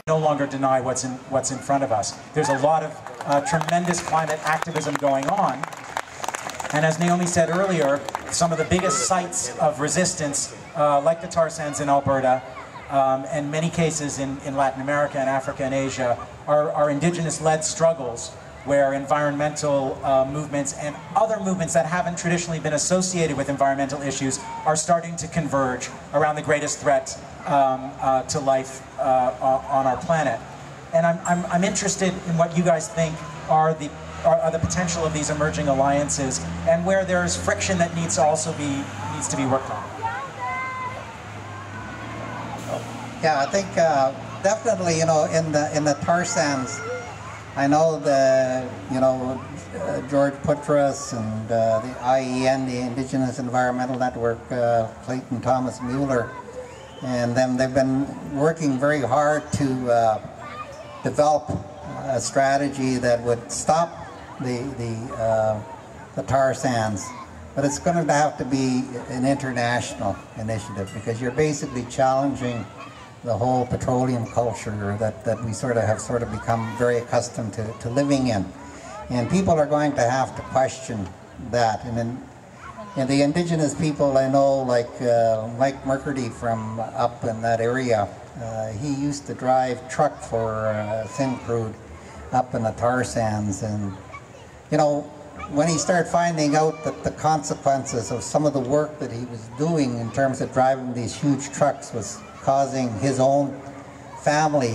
no longer deny what's in front of us. There's a lot of tremendous climate activism going on. And as Naomi said earlier, some of the biggest sites of resistance, like the tar sands in Alberta, and many cases in Latin America and Africa and Asia, are indigenous-led struggles where environmental movements and other movements that haven't traditionally been associated with environmental issues are starting to converge around the greatest threat to life on our planet. And I'm interested in what you guys think are the potential of these emerging alliances, and where there's friction that needs to be worked on. Yeah, I think definitely, in the tar sands, I know George Putras and the IEN, the Indigenous Environmental Network, Clayton Thomas Mueller, and them, they've been working very hard to develop a strategy that would stop the tar sands. But it's going to have to be an international initiative, because you're basically challenging the whole petroleum culture that we have become very accustomed to living in. And people are going to have to question that. And the indigenous people I know, like Mike Mercurdy from up in that area, he used to drive truck for Syncrude up in the tar sands. And when he started finding out that the consequences of some of the work that he was doing in terms of driving these huge trucks was causing his own family,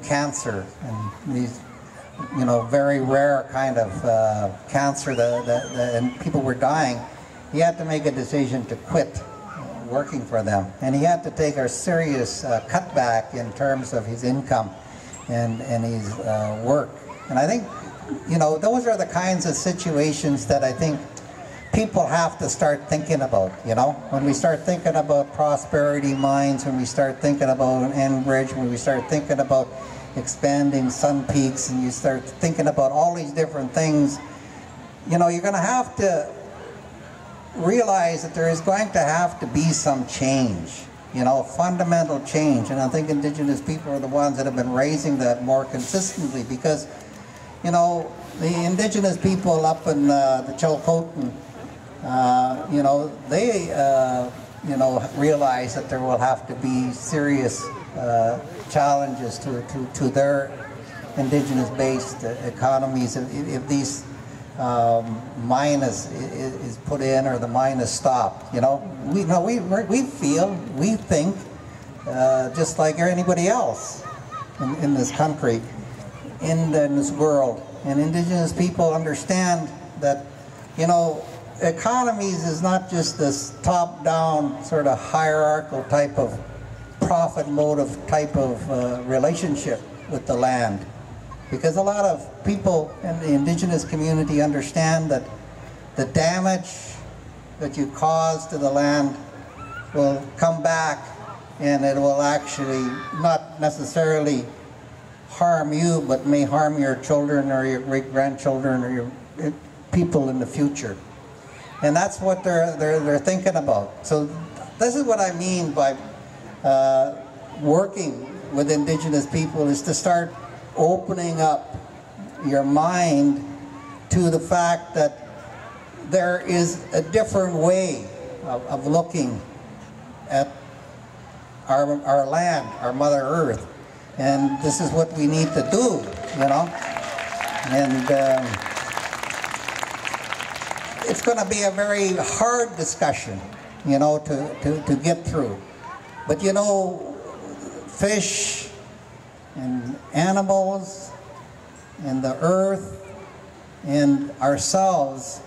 cancer, and these, very rare kind of cancer and people were dying, he had to make a decision to quit working for them. And he had to take a serious cutback in terms of his income and his work. And I think, those are the kinds of situations that I think people have to start thinking about, when we start thinking about prosperity mines, when we start thinking about Enbridge, when we start thinking about expanding Sun Peaks, and you start thinking about all these different things, you're going to have to realize that there is going to have to be some change, fundamental change. And I think Indigenous people are the ones that have been raising that more consistently, because, the Indigenous people up in the Chilcotin, they realize that there will have to be serious challenges to their indigenous-based economies if these mine is put in or the mine is stopped. We think just like anybody else in this country, in this world, and Indigenous people understand that economies is not just this top-down sort of hierarchical type of profit motive type of relationship with the land, because a lot of people in the Indigenous community understand that the damage that you cause to the land will come back, and it will actually not necessarily harm you, but may harm your children or your great-grandchildren or your people in the future. And that's what they're thinking about. So this is what I mean by working with Indigenous people, is to start opening up your mind to the fact that there is a different way of looking at our land, our Mother Earth. And this is what we need to do, And it's going to be a very hard discussion, to get through. But fish and animals and the earth and ourselves,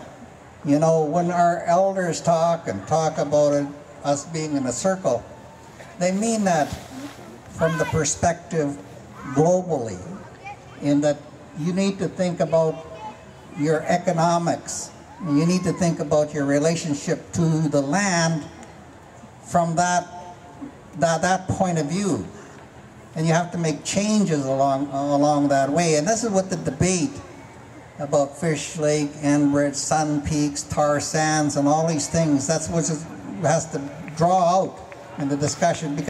when our elders talk about it, us being in a circle, they mean that from the perspective globally, in that you need to think about your economics. You need to think about your relationship to the land from that point of view. And you have to make changes along that way. And this is what the debate about Fish Lake, Enbridge, Sun Peaks, tar sands, and all these things, that's what has to draw out in the discussion.